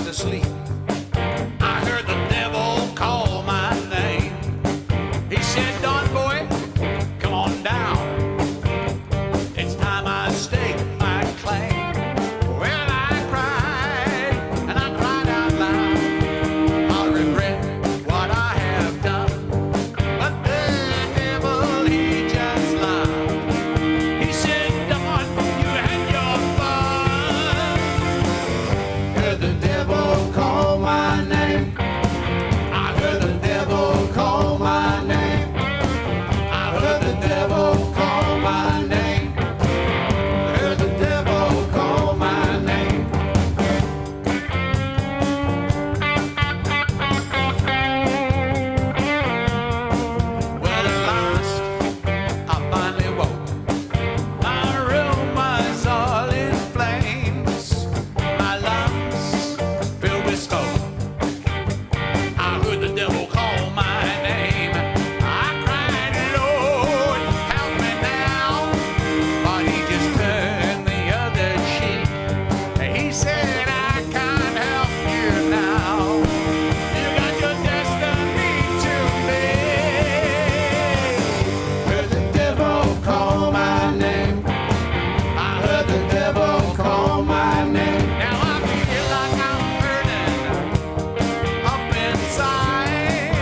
asleep, I heard the devil call my name. He said, Don boy, come on down. It's time I stake my claim. Well, I cried, and I cried out loud. I'll regret what I have done. But the devil, he just lied. He said, Don, you had your fun. Heard the devil call my name. I heard the devil call my name. I heard the devil call my name. Heard the devil call my name. Well, at last, I finally woke. My room was all in flames. My lungs filled with smoke. I heard the devil call my name. I cried, Lord, help me now. But he just turned the other cheek. He said, I can't help you now. You got your destiny to live. Heard the devil call my name. I heard the devil call my name. Now I feel like I'm burning up inside.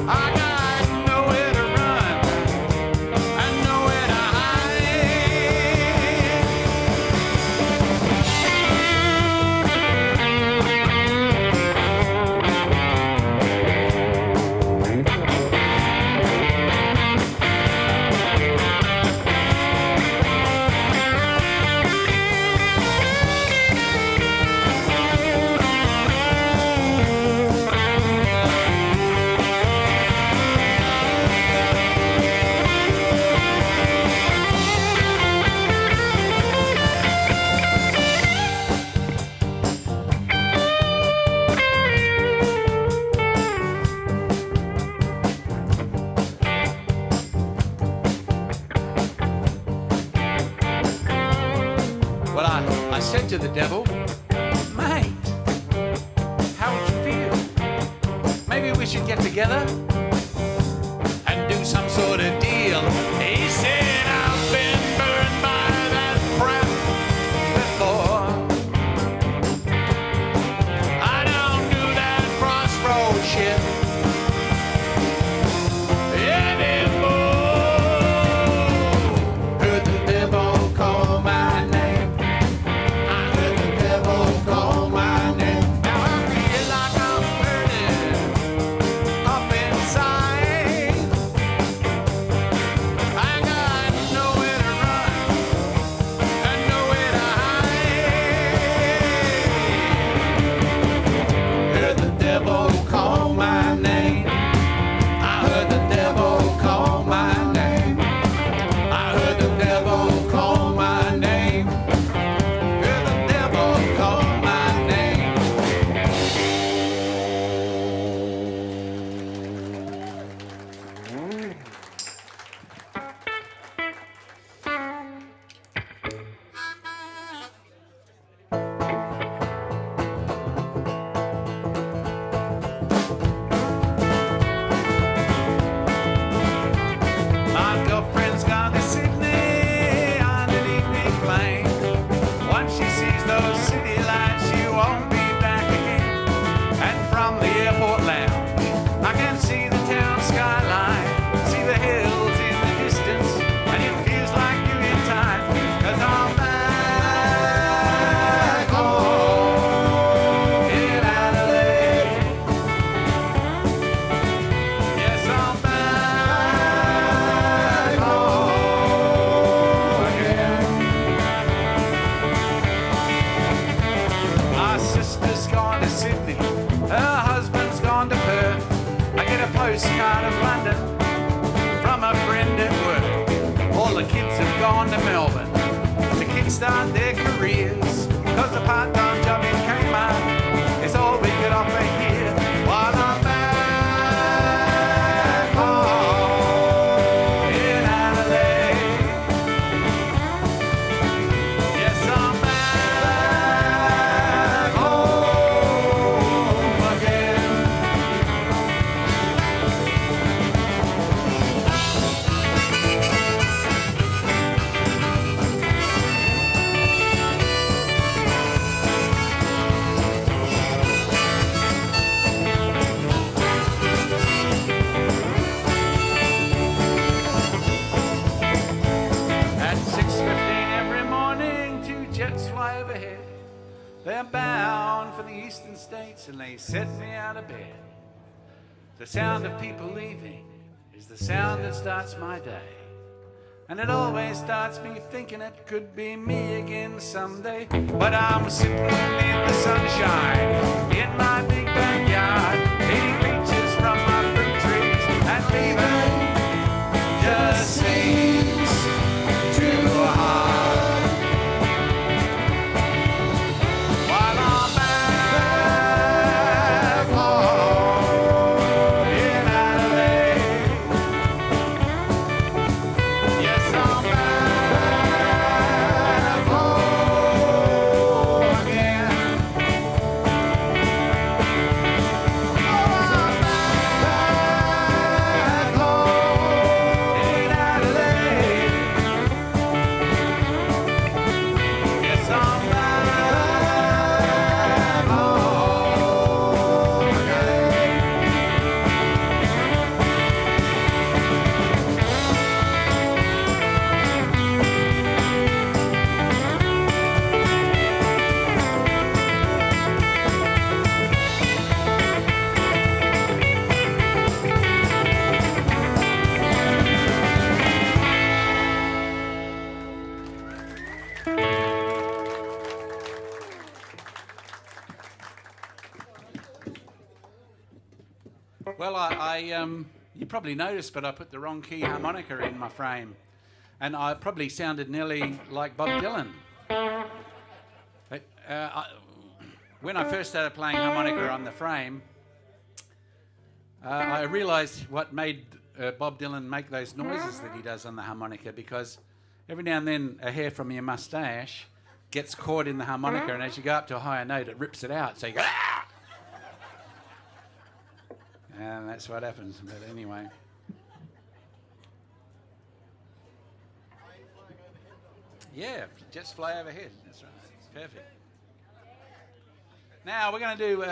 I got nowhere to run and nowhere to Well, I said to the devil, mate, how would you feel? Maybe we should get together and do some sort of deal. He said, I've been burned by that crap before. I don't do that crossroad shit anymore. Heard the devil call my name. I heard the devil call my name. Now I feel like I'm burning up inside. I got nowhere to run and nowhere to hide. Heard the devil call my name. I heard the devil call my name. I heard the devil call my name. Heard the devil call my name. My girlfriend's gone to Sydney on an evening plane. Once she sees those city lights, she won't be back again. And from the airport lounge, I can see the town skyline, see the hills in the distance, and it feels like you're in time. 'Cause I'm back home in Adelaide. Yes, I'm back home again. My sister's gone to Sydney, her husband's gone to Perth. I get a postcard of London from a friend at work. All the kids have gone to Melbourne to kickstart their careers, 'cause the part-time job in Kmart is all we could offer here. While I'm back home in Adelaide. Yes, I'm back jets fly overhead. They're bound for the eastern states and they set me out of bed. The sound of people leaving is the sound that starts my day. And it always starts me thinking it could be me again someday. But I'm sitting in the sunshine in my big backyard, eating peaches from my fruit trees, and leaving just seems too hard. While I'm back home in Adelaide, yes, I'm back home again. Oh, I'm back home in Adelaide. Yes, I'm back home again. Well, you probably noticed, but I put the wrong key harmonica in my frame, and I probably sounded nearly like Bob Dylan. But, when I first started playing harmonica on the frame, I realised what made Bob Dylan make those noises that he does on the harmonica, because every now and then a hair from your moustache gets caught in the harmonica, and as you go up to a higher note, it rips it out. So you go, ah! And that's what happens. But anyway. Yeah, just fly overhead. That's right. Perfect. Now we're going to do.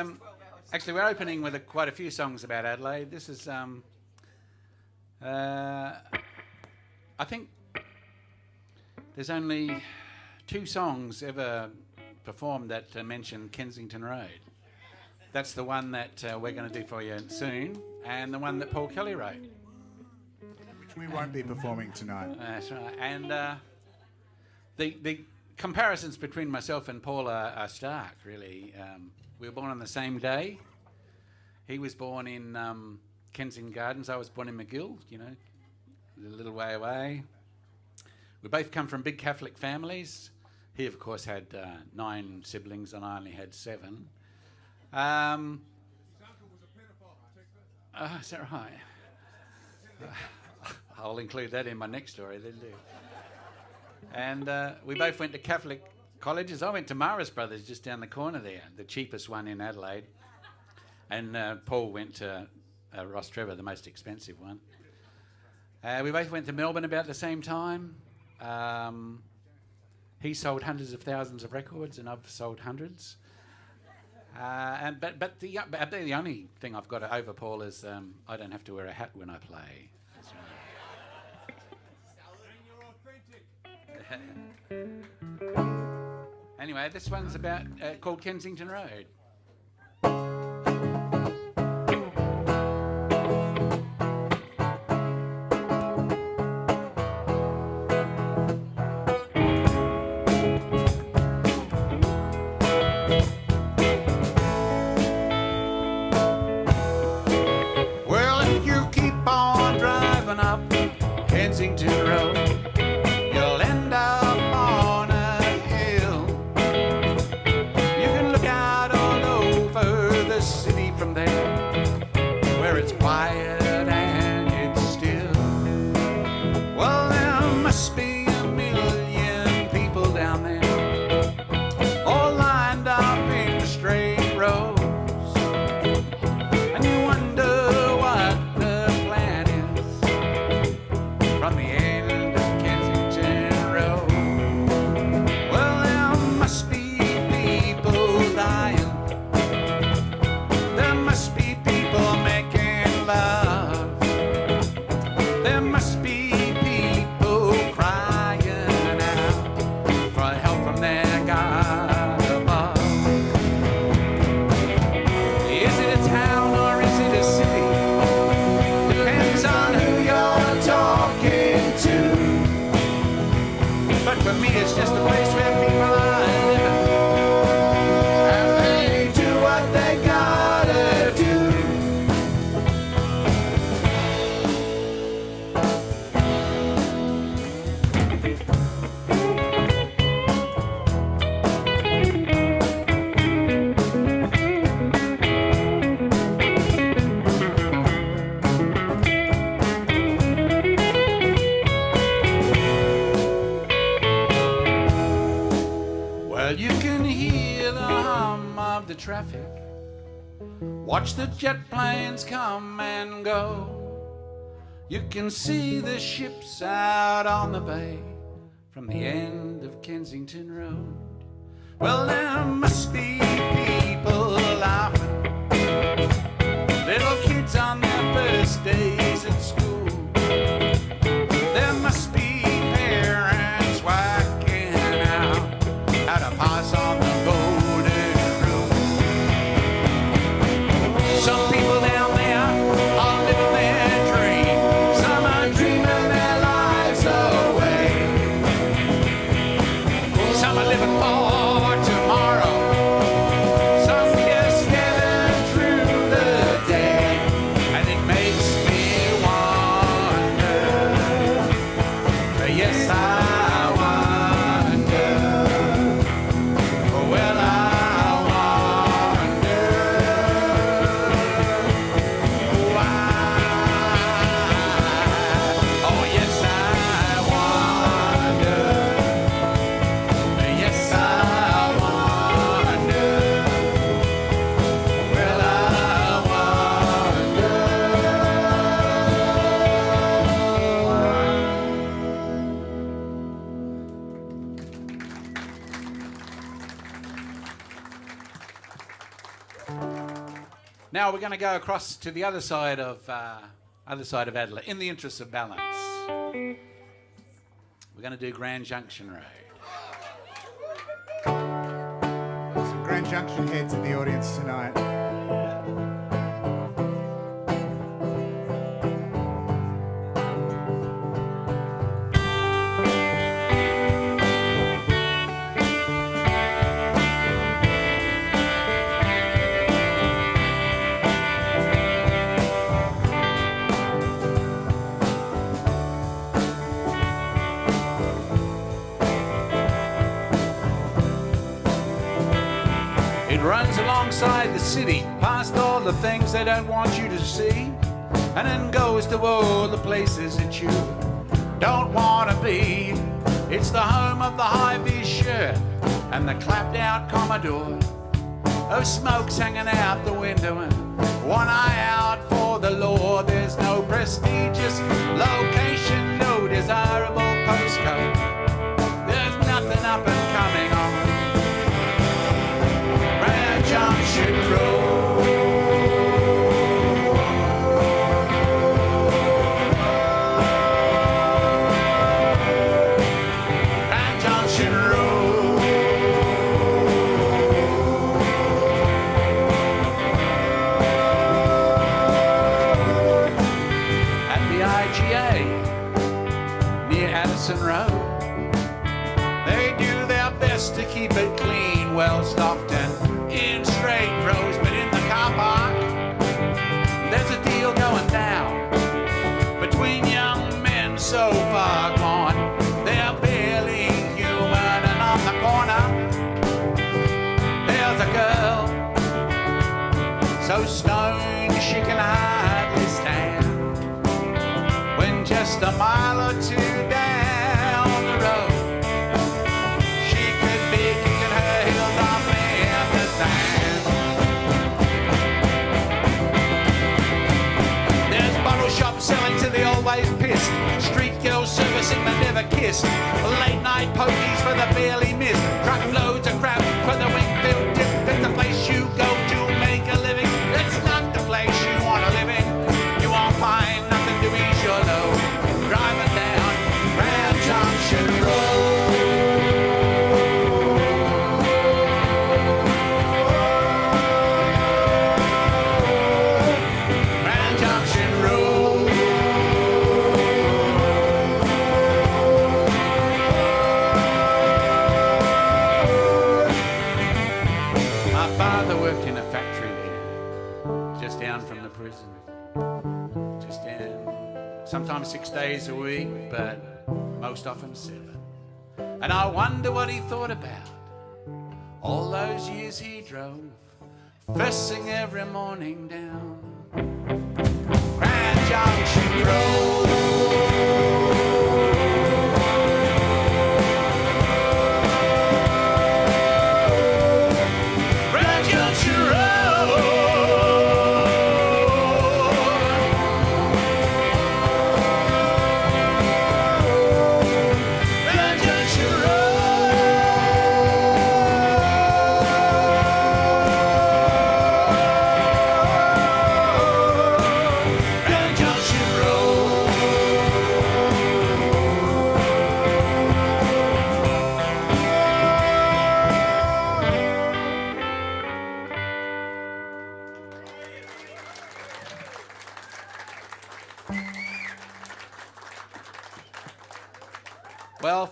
Actually, we're opening with quite a few songs about Adelaide. This is. I think there's only 2 songs ever performed that mention Kensington Road. That's the one that we're going to do for you soon, and the one that Paul Kelly wrote. Which we won't be performing tonight. That's right. And the comparisons between myself and Paul are stark, really. We were born on the same day. He was born in Kensington Gardens. I was born in McGill, a little way away. We both come from big Catholic families. He, of course, had 9 siblings, and I only had 7. His uncle was a pedophile. Is that right? I'll include that in my next story, then do. And we both went to Catholic colleges. I went to Morris Brothers just down the corner there, the cheapest one in Adelaide. And Paul went to Ross Trevor, the most expensive one. We both went to Melbourne about the same time. He sold hundreds of thousands of records, and I've sold hundreds. But the only thing I've got over Paul is I don't have to wear a hat when I play. That's right. Anyway, this one's about called Kensington Road. Kensington Road, you'll end up on a hill. You can look out all over the city from there, where it's quiet and it's still. Well, there must be a million people down there, all lined up in straight rows, and you wonder what the plan is from the air. Well, you can hear the hum of the traffic, watch the jet planes come and go. You can see the ships out on the bay from the end of Kensington Road. Well, there must be people laughing, little kids on their first days at school. There must be parents working out how to pass on the golden rule. Some people down there are living their dream. Some are dreaming their lives away. Some are living for tomorrow. Some just getting through the day. And it makes me wonder. Yes, I wonder. Well, I wonder why. Oh, yes, I wonder. Yes, I wonder. Well, I wonder. Now we're going to go across to the other side of Adelaide, in the interest of balance. We're going to do Grand Junction Road. Some Grand Junction heads in the audience tonight. It runs alongside the city, past all the things they don't want you to see, and then goes to all the places that you don't want to be. It's the home of the high-vis shirt and the clapped-out Commodore. Oh, smoke's hanging out the window and one eye out for the law. There's no prestigious location, no desirable postcode. There's nothing up and coming on Grand Junction Road. Grand Junction Road. At the IGA near Addison Road, they do their best to keep it clean, well stocked and in straight rows, but in the car park there's a deal going down between young men so far gone they're barely human, and on the corner there's a girl so stoned she can hardly stand, when just a mile or two down the road she could be kicking her heels off in the sand. There's bottle shops selling to the always pissed, street girls servicing the never kissed, late night pokies for the barely missed, truckloads of crap for the Wingfield dip. It's the place you go to make a living. It's not the place you want to live in. You won't find nothing to ease your load driving down Grand Junction Road. Grand Junction Road. My father worked in a factory there, just down from the prison. Just in, sometimes 6 days a week, but most often 7. And I wonder what he thought about all those years he drove, first thing every morning down Grand Junction Road.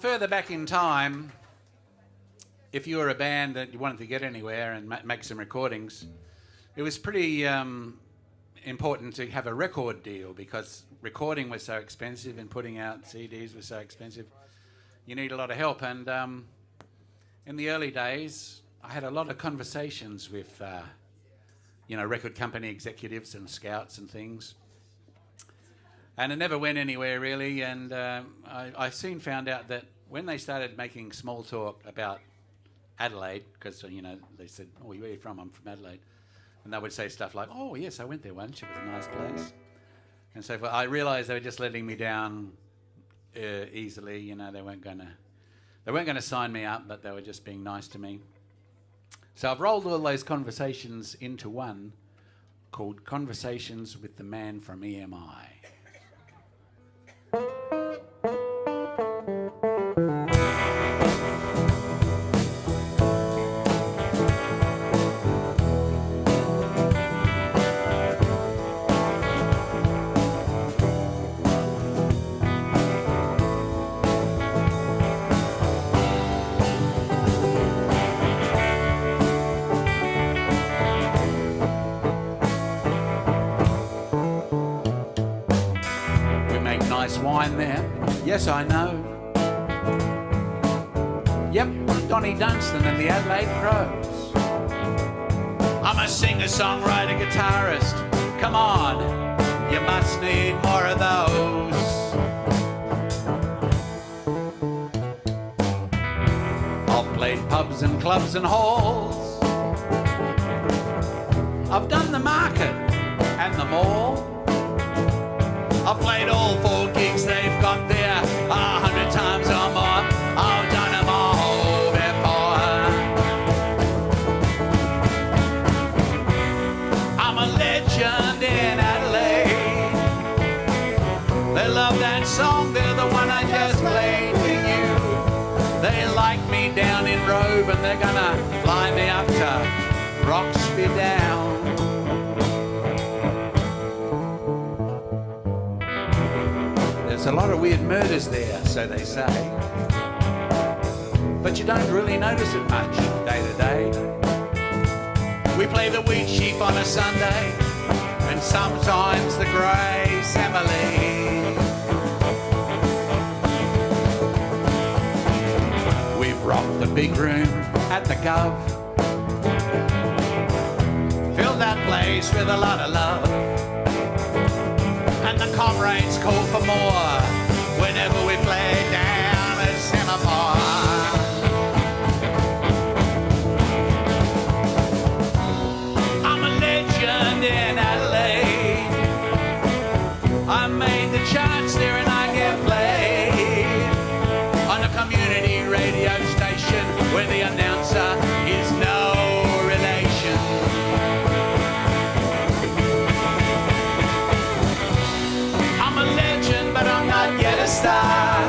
further back in time, if you were a band that you wanted to get anywhere and make some recordings, it was pretty important to have a record deal because recording was so expensive and putting out CDs was so expensive. You need a lot of help. And in the early days, I had a lot of conversations with, record company executives and scouts and things. And it never went anywhere, really. And I soon found out that when they started making small talk about Adelaide, because, they said, oh, where are you from? I'm from Adelaide. And they would say stuff like, oh, yes, I went there once. It was a nice place. And so I realised they were just letting me down easily. They weren't going to sign me up, but they were just being nice to me. So I've rolled all those conversations into one called Conversations with the Man from EMI. Wine there. Yes, I know. Yep, Donnie Dunstan and the Adelaide Crows. I'm a singer-songwriter, guitarist. Come on, you must need more of those. I've played pubs and clubs and halls. I've done the market and the mall. I've played all 4 gigs they've got there 100 times or more. I've done them all before. I'm a legend in Adelaide. They love that song, they're the one I just played for you. They like me down in Robe and they're gonna fly me up to Roxby Down. There's a lot of weird murders there, so they say. But you don't really notice it much day to day. We play the Wheat Sheep on a Sunday, and sometimes the Grey Emily. We've rocked the big room at the Gov. Filled that place with a lot of love. And the comrades call for more whenever we play down at Semaphore. I'm a legend in Adelaide. I made the charts there and I get played on a community radio station where the announcer is no relation. But I'm not yet a star.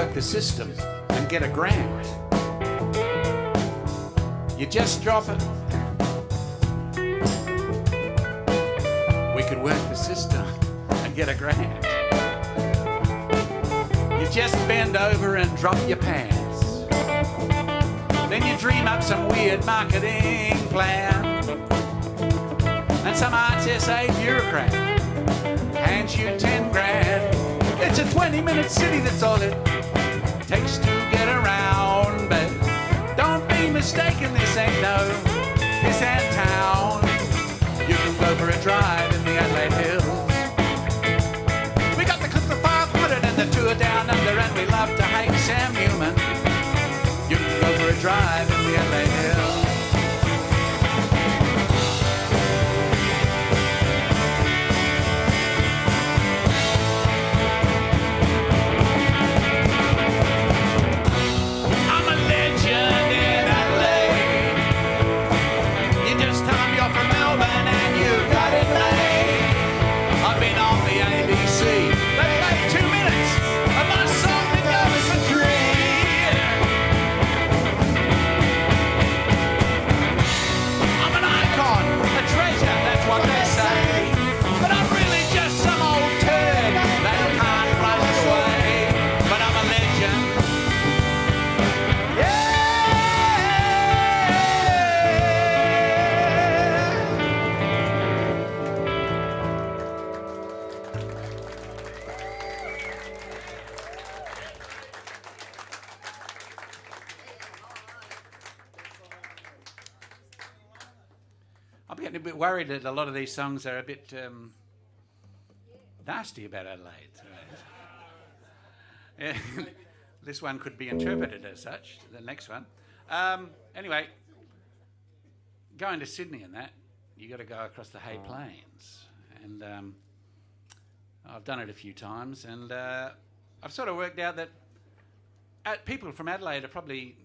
work the system and get a grant. You just drop it. We could work the system and get a grant. You just bend over and drop your pants. Then you dream up some weird marketing plan. And some RTSA bureaucrat hands you 10 grand. It's a 20-minute city, that's all it takes to get around. But don't be mistaken, this ain't town. You can go for a drive in the Adelaide Hills. We got the Clip of 500 and the tour down under, and we love to hate Sam Newman. You can go for a drive in the Adelaide Hills. I'm getting a bit worried that a lot of these songs are a bit nasty about Adelaide. Yeah. This one could be interpreted as such, the next one. Anyway, going to Sydney and that, you got to go across the Hay Plains. And I've done it a few times, and I've sort of worked out that people from Adelaide are probably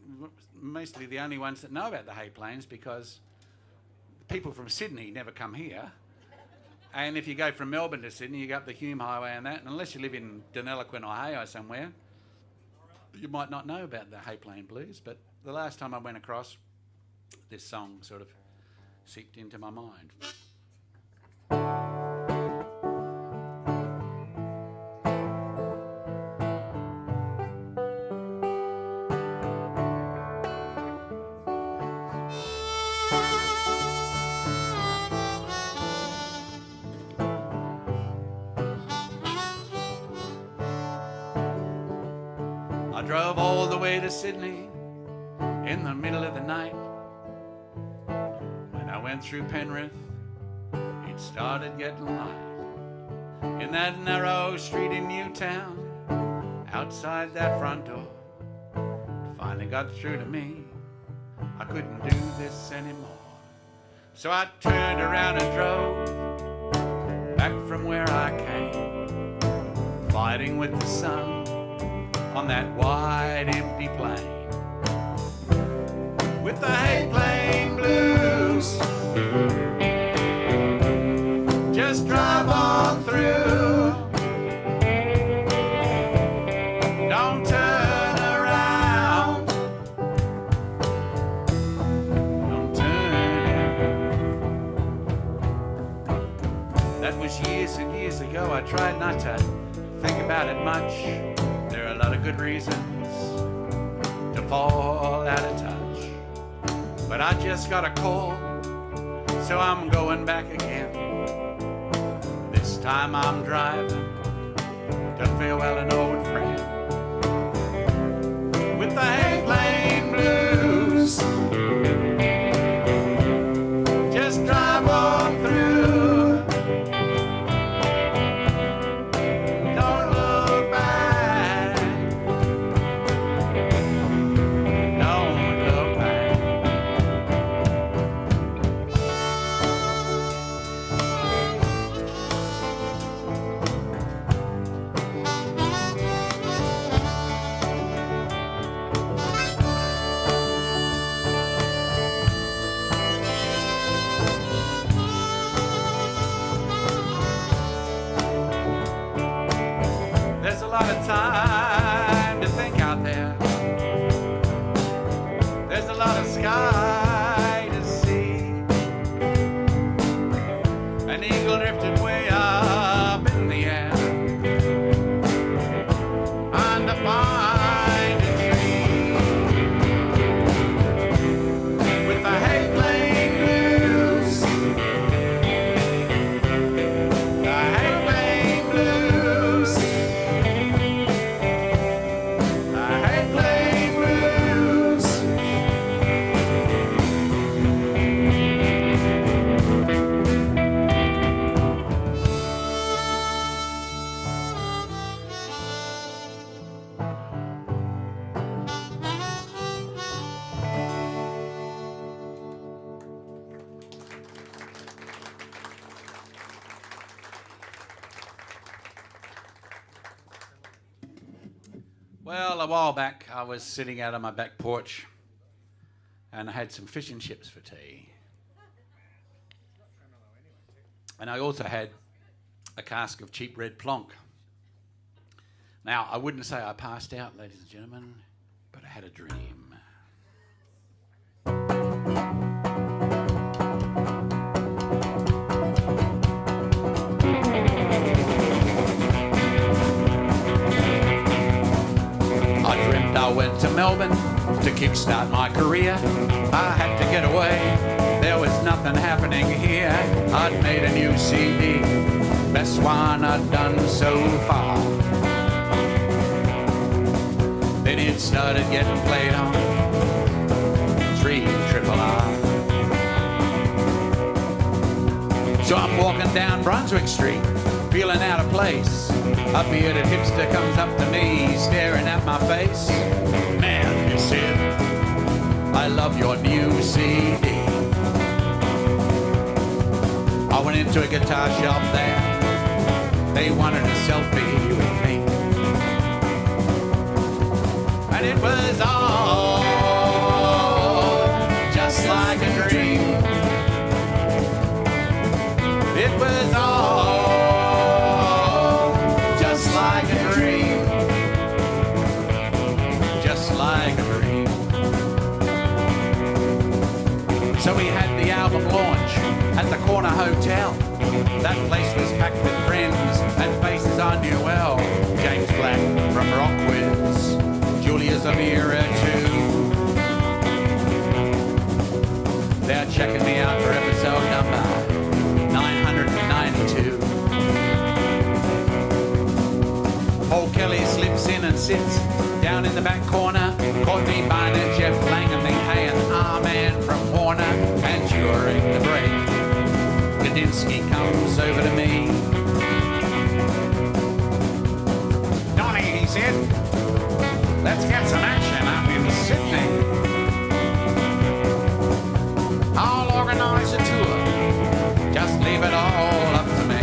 mostly the only ones that know about the Hay Plains, because people from Sydney never come here. And if you go from Melbourne to Sydney, you go up the Hume Highway and that, and unless you live in Deniliquin or Hay or somewhere, you might not know about the Hay Plain Blues. But the last time I went across, this song sort of seeped into my mind. I drove all the way to Sydney in the middle of the night. When I went through Penrith, it started getting light. In that narrow street in Newtown, outside that front door, it finally got through to me. I couldn't do this anymore. So I turned around and drove back from where I came, fighting with the sun on that wide empty plain, with the Hay Plain Blues. Just drive on through, don't turn around, don't turn around. That was years and years ago. I tried not to think about it much. There are a lot of good reasons to fall out of touch, but I just got a call, so I'm going back again. This time I'm driving to farewell an old friend, with the Hay Plain Blues. Just drive on through. There's a lot of time to think lot of sky to see. An eagle drifted way up in the air, undefined a tree, with the hay playing blues, the hay playing blues, the hay playing blues. Well, a while back, I was sitting out on my back porch and I had some fish and chips for tea. And I also had a cask of cheap red plonk. Now, I wouldn't say I passed out, ladies and gentlemen, but I had a dream. I went to Melbourne to kickstart my career. I had to get away, there was nothing happening here. I'd made a new CD, best one I'd done so far. Then it started getting played on 3RRR. So I'm walking down Brunswick Street, feeling out of place. A bearded hipster comes up to me, staring at my face. Man, he said, I love your new CD. I went into a guitar shop there. They wanted a selfie with me. And it was all just like a dream. It was all just like a dream, just like a dream. So we had the album launch at the Corner Hotel. That place was packed with friends and faces I knew well. James Black from Rockwiz, Julia Zamira too. They're checking me out for episode number 992. Paul Kelly slips in and sits down in the back corner. Courtney Barnett, Jeff Langley, hey, and R-Man from Warner. And during the break, Gadinsky comes over to me. Donnie, he said, let's get some action up in Sydney. I'll organize a tour, just leave it all up to me.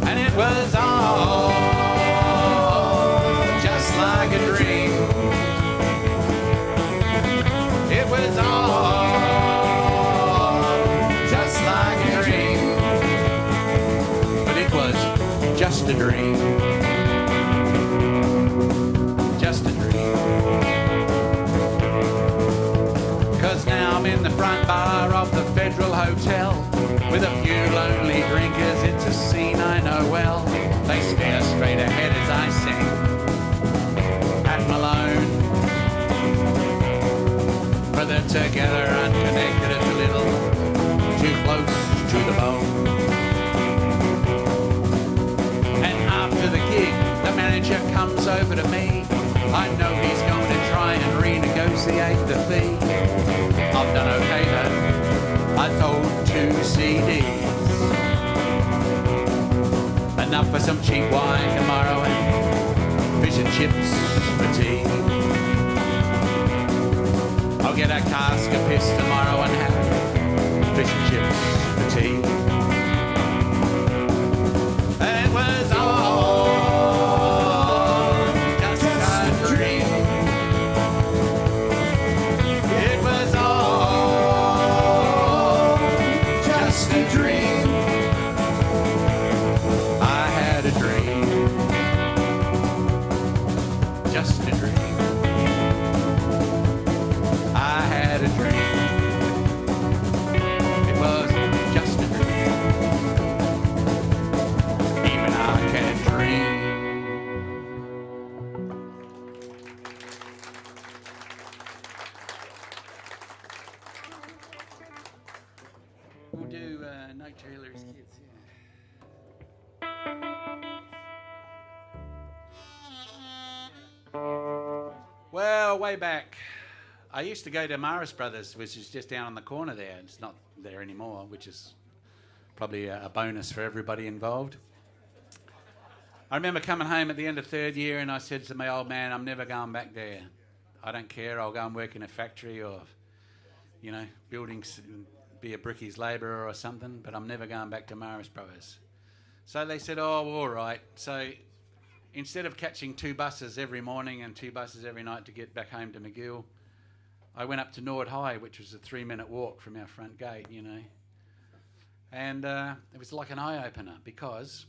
And it was all just like a dream. It was all just like a dream. But it was just a dream. Just a dream. 'Cause now I'm in the front bar of the Federal Hotel with a few lonely drinkers. It's a scene I know well. They stare straight ahead as I sing Pat Malone. But they're together, unconnected. It's a little too close to the bone. And after the gig, the manager comes over to me. I know he's going to try and renegotiate the fee. I've done okay though. I sold 2 CDs. Enough for some cheap wine tomorrow and fish and chips for tea. I'll get a cask of piss tomorrow and have fish and chips for tea. It was all just a dream. It was all just a dream. I had a dream. Just a dream. We'll do Note to Hillary's Kids. Well, way back, I used to go to Morris Brothers, which is just down on the corner there. It's not there anymore, which is probably a bonus for everybody involved. I remember coming home at the end of third year and I said to my old man, I'm never going back there. I don't care, I'll go and work in a factory or, you know, buildings, be a brickies labourer or something, but I'm never going back to Morris Brothers. So they said, oh, all right. So instead of catching 2 buses every morning and 2 buses every night to get back home to McGill, I went up to Nord High, which was a 3-minute walk from our front gate, you know. And it was like an eye-opener because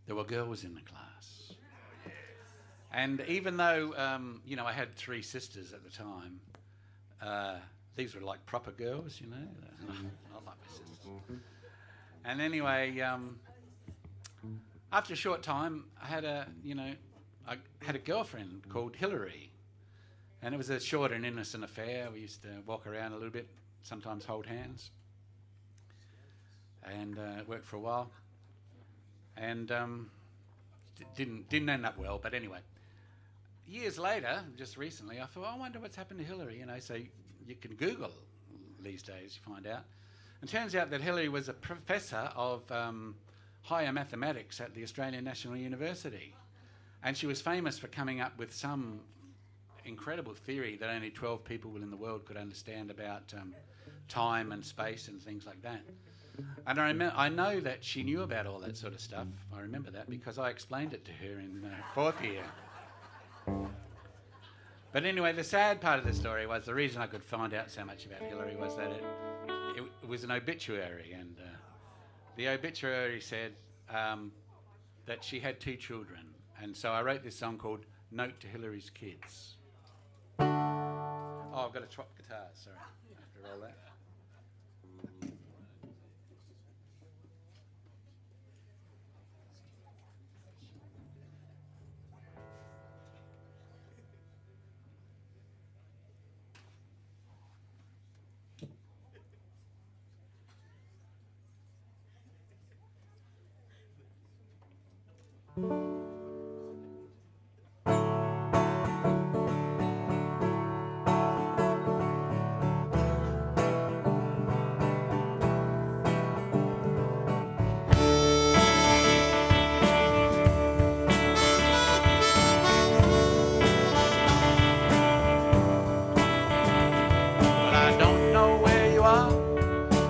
there were girls in the class. And even though, you know, I had 3 sisters at the time, these were like proper girls, you know. I like my sisters. And anyway, after a short time, I had a girlfriend called Hillary. And it was a short and innocent affair. We used to walk around a little bit, sometimes hold hands. And it worked for a while. And didn't end up well, but anyway. Years later, just recently, I thought, I wonder what's happened to Hillary, you know, so you can Google these days, you find out. And it turns out that Hillary was a professor of higher mathematics at the Australian National University. And she was famous for coming up with some incredible theory that only 12 people in the world could understand about time and space and things like that. And I know that she knew about all that sort of stuff. I remember that because I explained it to her in 4th year. But anyway, the sad part of the story was the reason I could find out so much about Hillary was that it was an obituary, and the obituary said that she had 2 children. And so I wrote this song called Note to Hillary's Kids. Oh, I've got to swap guitars, sorry. I have to roll that.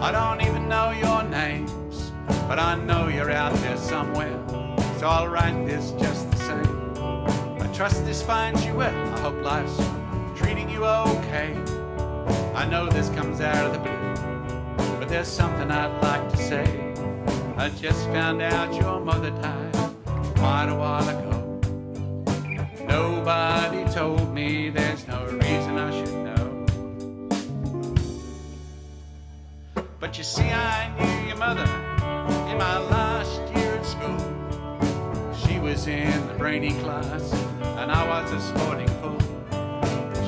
I don't even know your names, but I know you're out there somewhere, so I'll write this just the same. I trust this finds you well, I hope life's treating you okay. I know this comes out of the blue, but there's something I'd like to say. I just found out your mother died quite a while ago. Nobody told me, there's no reason I should know. But you see, I knew your mother in my last year at school. She was in the brainy class, and I was a sporting fool.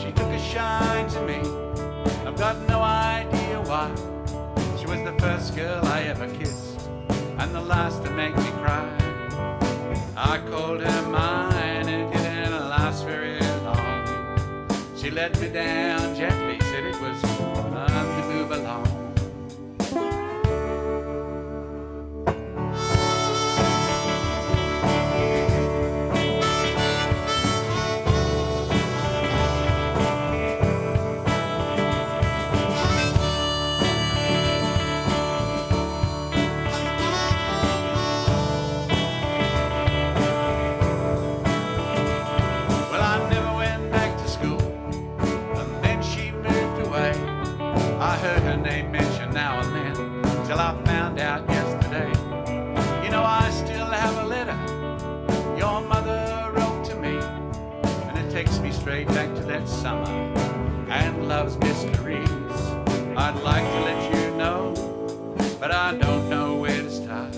She took a shine to me, I've got no idea why. She was the first girl I ever kissed, and the last to make me cry. I called her mine, it didn't last very long. She let me down gently, said it was time to move along. Back to that summer and love's mysteries. I'd like to let you know, but I don't know where to start,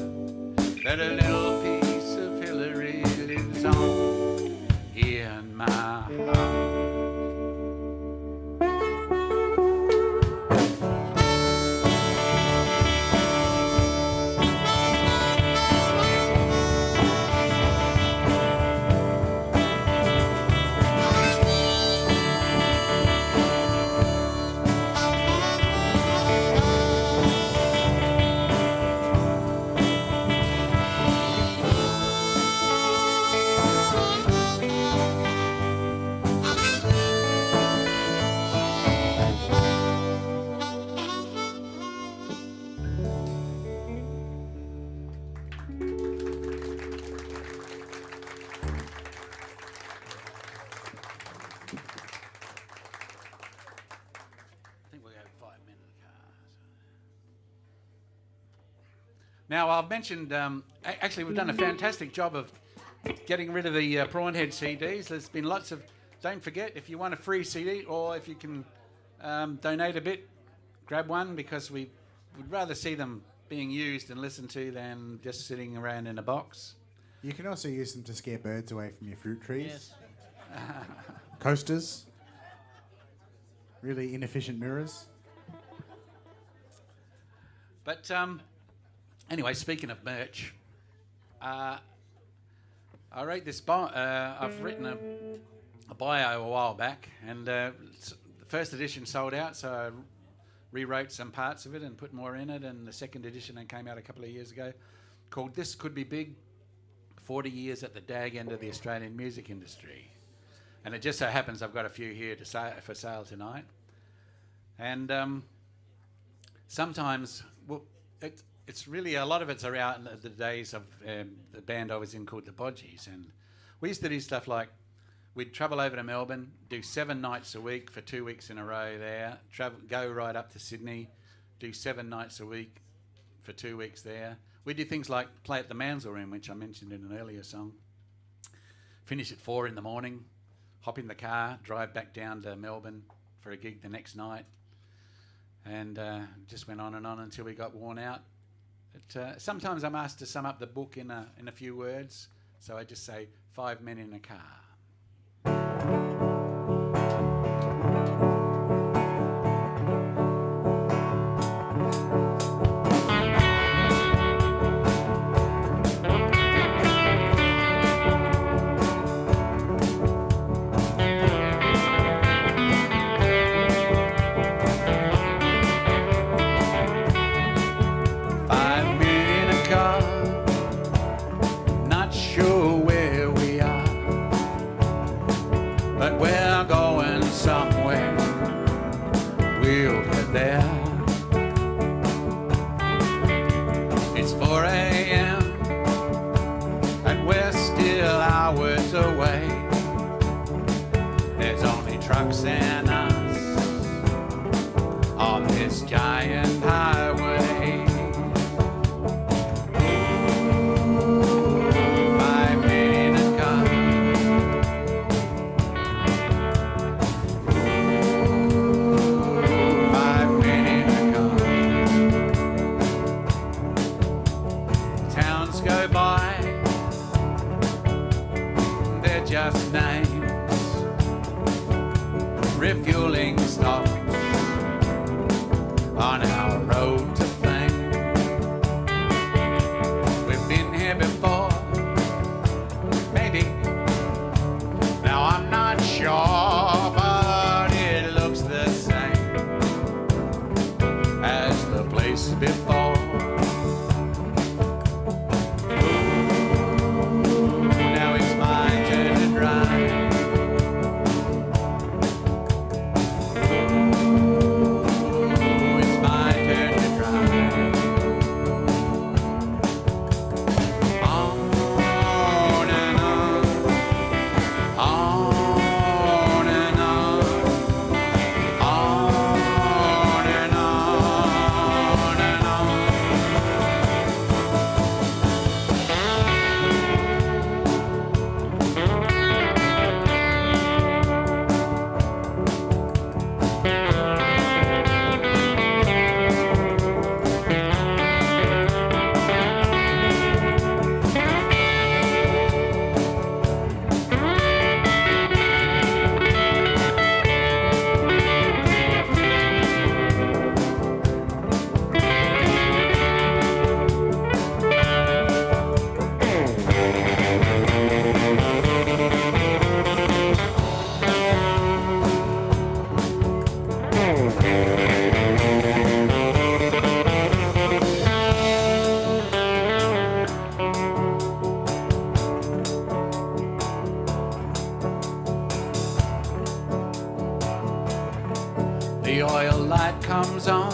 that a little piece of Hillary lives on in my heart. Now, I've mentioned, actually, we've done a fantastic job of getting rid of the Prawnhead CDs. There's been lots of... Don't forget, if you want a free CD or if you can donate a bit, grab one, because we would rather see them being used and listened to than just sitting around in a box. You can also use them to scare birds away from your fruit trees. Yes. Coasters. Really inefficient mirrors. But anyway, speaking of merch, I wrote this I've written a bio a while back, and the first edition sold out, so I rewrote some parts of it and put more in it, and the second edition that came out a couple of years ago, called This Could Be Big, 40 Years at the Dag End of the Australian Music Industry. And it just so happens I've got a few here for sale tonight. And sometimes, well, it's really, a lot of it's around the days of the band I was in called the Bodgies. And we used to do stuff like, we'd travel over to Melbourne, do 7 nights a week for 2 weeks in a row there, go right up to Sydney, do 7 nights a week for 2 weeks there. We do things like play at the Mansell Room, which I mentioned in an earlier song. Finish at 4 in the morning, hop in the car, drive back down to Melbourne for a gig the next night. And just went on and on until we got worn out. But, sometimes I'm asked to sum up the book in a few words, so I just say 5 men in a car. And us on this giant highway. 5 men in a car. 5 men in a car. Towns go by, they're just names. Refueling stops on our road to fame. We've been here before, maybe. Now I'm not sure, but it looks the same as the place before. Now it's my turn to drive. The oil light comes on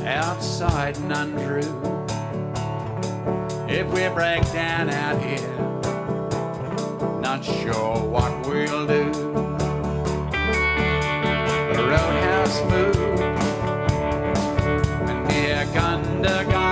outside and untrue. If we break down out here, not sure what we'll do. Roadhouse food near Gundagai.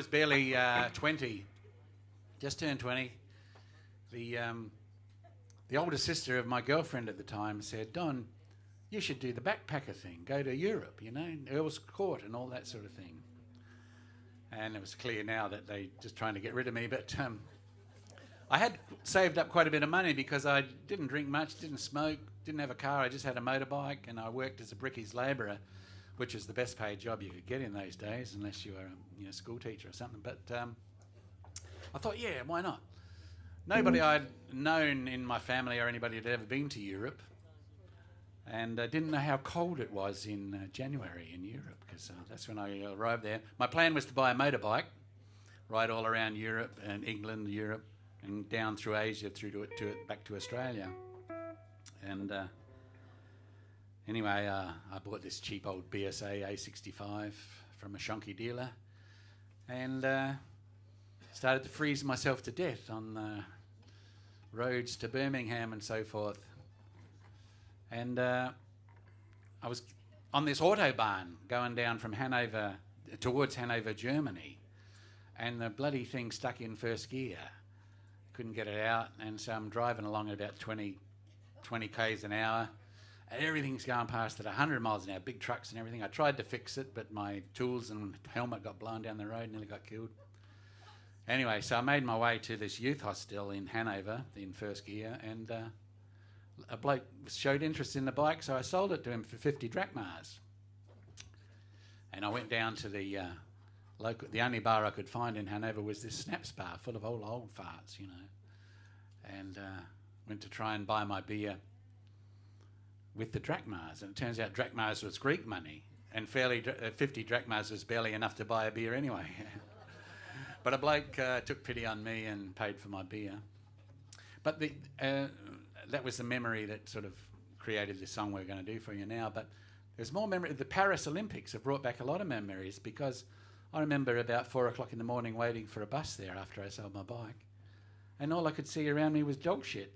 was barely 20, just turned 20, the older sister of my girlfriend at the time said, Don, you should do the backpacker thing, go to Europe, you know, Earl's Court and all that sort of thing. And it was clear now that they just trying to get rid of me, but I had saved up quite a bit of money because I didn't drink much, didn't smoke, didn't have a car, I just had a motorbike, and I worked as a brickies labourer, which is the best paid job you could get in those days, unless you were a school teacher or something. But I thought, yeah, why not? Nobody I'd known in my family or anybody had ever been to Europe, and I didn't know how cold it was in January in Europe, because that's when I arrived there. My plan was to buy a motorbike, ride all around Europe and England, Europe, and down through Asia, through to back to Australia. And anyway, I bought this cheap old BSA A65 from a shonky dealer, and started to freeze myself to death on the roads to Birmingham and so forth. And I was on this autobahn going down from Hanover towards Hanover, Germany, and the bloody thing stuck in first gear. Couldn't get it out, and so I'm driving along at about 20 k's an hour. And everything's going past at 100 miles an hour, big trucks and everything. I tried to fix it, but my tools and helmet got blown down the road and nearly got killed. Anyway, so I made my way to this youth hostel in Hanover in first gear, and a bloke showed interest in the bike, so I sold it to him for 50 drachmas. And I went down to the the only bar I could find in Hanover was this Snaps bar full of old farts, you know, and went to try and buy my beer with the drachmas, and it turns out drachmas was Greek money, and 50 drachmas was barely enough to buy a beer anyway. But a bloke took pity on me and paid for my beer. But that was the memory that sort of created this song we're going to do for you now. But there's more memory. The Paris Olympics have brought back a lot of memories, because I remember about 4 o'clock in the morning waiting for a bus there after I sold my bike, and all I could see around me was dog shit.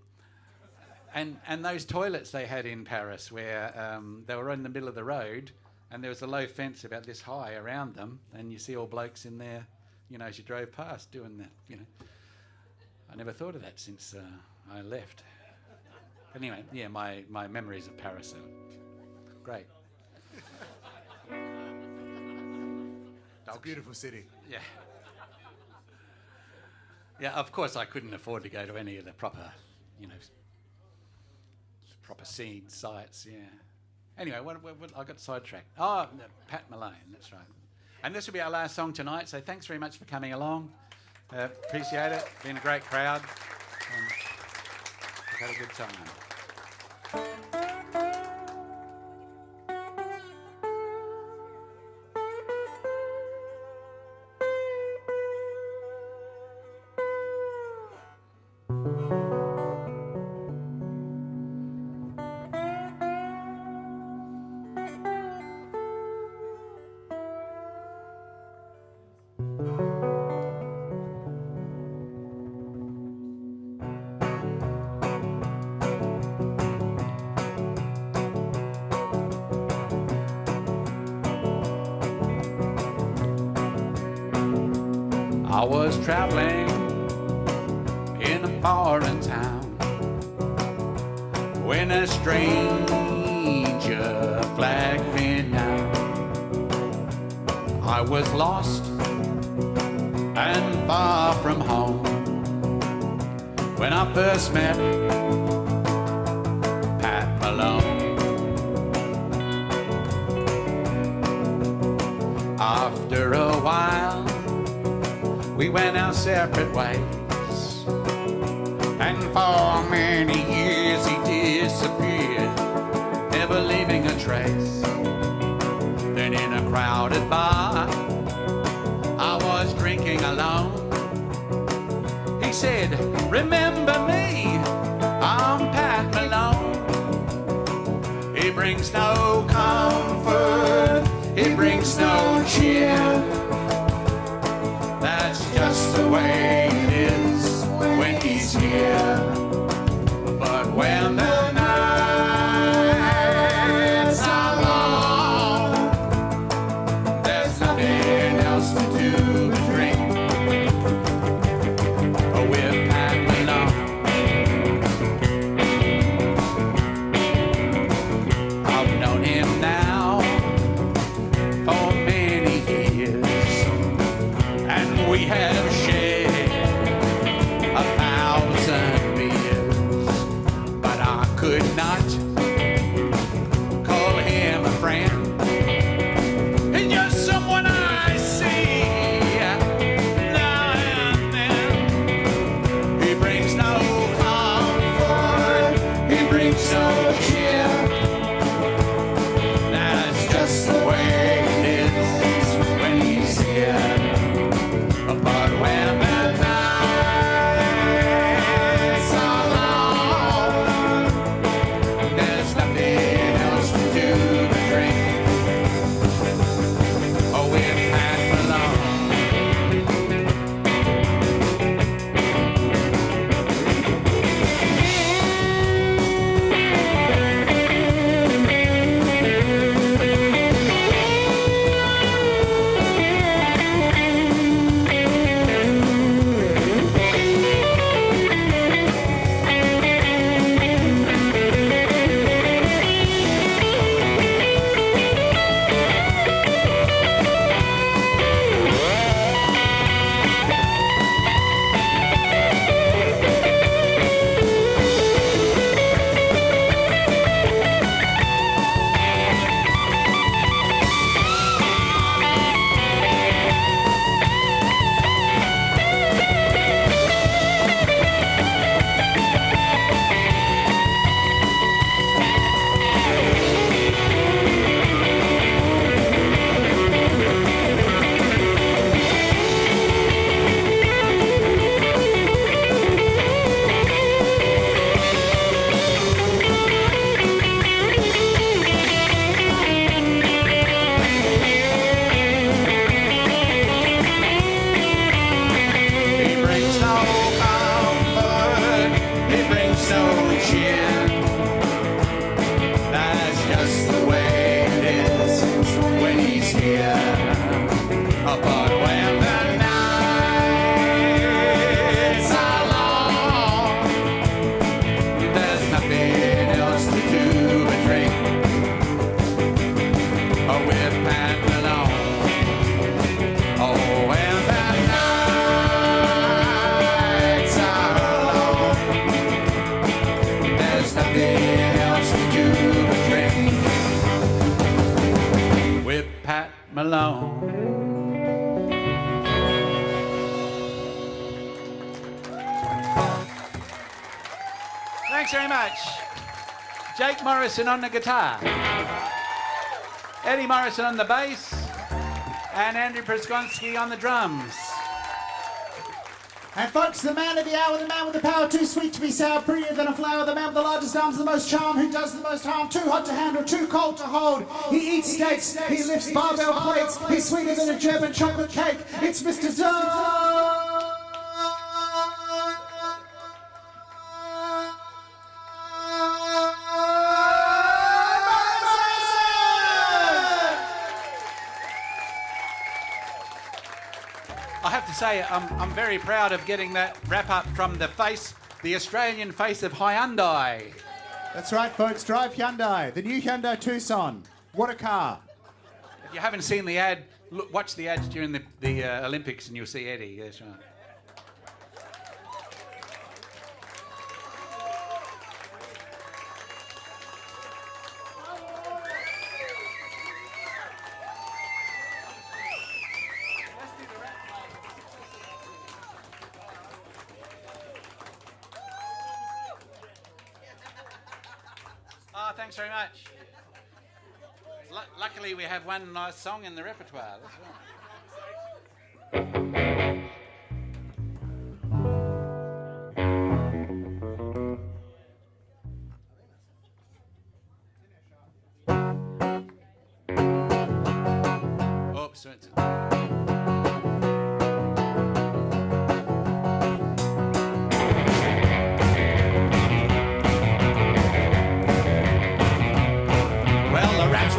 And those toilets they had in Paris, where they were in the middle of the road, and there was a low fence about this high around them, and you see all blokes in there, you know, as you drove past doing that, you know. I never thought of that since I left. Anyway, yeah, my memories of Paris are great. It's a beautiful city. Yeah. Yeah, of course I couldn't afford to go to any of the proper, you know, proper scene sites, yeah. Anyway, what I got sidetracked. Oh, Pat Malone, that's right. And this will be our last song tonight, so thanks very much for coming along. Appreciate it. Been a great crowd. And we've had a good time. I was traveling in a foreign town when a stranger flagged me down. I was lost and far from home when I first met Pat Malone. After a while we went our separate ways, and for many years he disappeared, never leaving a trace. Then in a crowded bar I was drinking alone. He said, "Remember me, I'm Pat Malone." He brings no comfort, he brings no cheer. That's just the way it is when he's here. But when the nights are long, there's nothing else to do but drink alone. Thanks very much. Jake Morrison on the guitar, Eddie Morrison on the bass, and Andrew Praskonski on the drums. And folks, the man of the hour, the man with the power, too sweet to be sour, prettier than a flower, the man with the largest arms, the most charm, who does the most harm, too hot to handle, too cold to hold. He eats steaks, he lifts barbell plates, he's sweeter than a German chocolate cake. It's Mr. Don. I have to say, I'm very proud of getting that wrap up from the face, the Australian face of Hyundai. That's right, folks. Drive Hyundai, the new Hyundai Tucson. What a car. If you haven't seen the ad, look, watch the ads during the Olympics and you'll see Eddie. That's right. Oh, thanks very much. Luckily, we have one nice song in the repertoire. That's right. Oops, it's...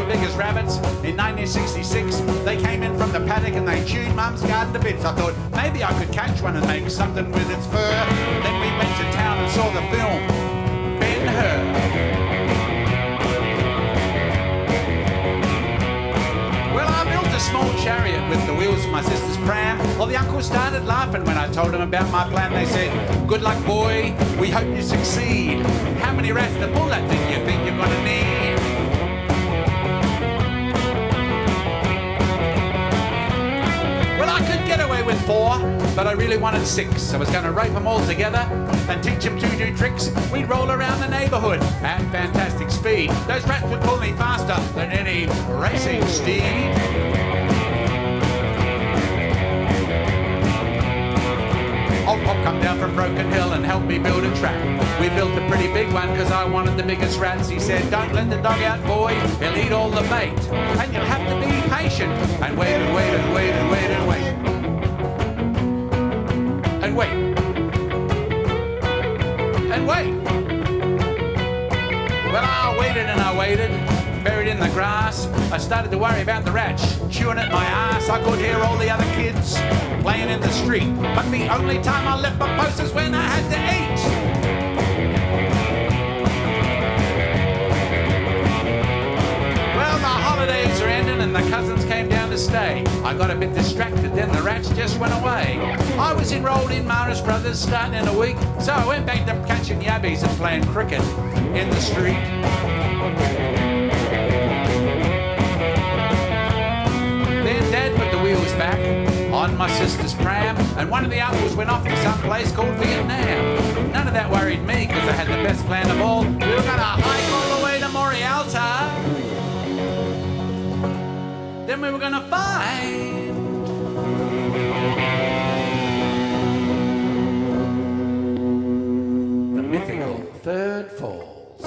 Big as rabbits. In 1966, they came in from the paddock and they chewed Mum's garden to bits. I thought maybe I could catch one and make something with its fur. Then we went to town and saw the film Ben-Hur. Well, I built a small chariot with the wheels of my sister's pram. Well, the uncles started laughing when I told them about my plan. They said, "Good luck, boy. We hope you succeed. How many rats to pull that thing you think you're gonna need?" I could get away with 4, but I really wanted 6. I was going to rope them all together and teach them to do tricks. We'd roll around the neighbourhood at fantastic speed. Those rats would pull me faster than any racing steed. Old Pop come down from Broken Hill and helped me build a track. We built a pretty big one because I wanted the biggest rats. He said, "Don't let the dog out, boy. He'll eat all the bait. And you'll have to be patient and wait and wait and wait and wait and wait. And wait. And wait." Well, I waited and I waited, buried in the grass. I started to worry about the rats chewing at my ass. I could hear all the other kids playing in the street, but the only time I left my post is when I had to eat. Well, the holidays are ending and the cousins came down to stay. I got a bit distracted, then the rats just went away. I was enrolled in Morris Brothers starting in a week, so I went back to catching yabbies and playing cricket in the street. Then Dad put the wheels back on my sister's pram, and one of the uncles went off to some place called Vietnam. None of that worried me because I had the best plan of all. We were going to hike all the way to Morialta. Then we were going to find the mythical Third Falls.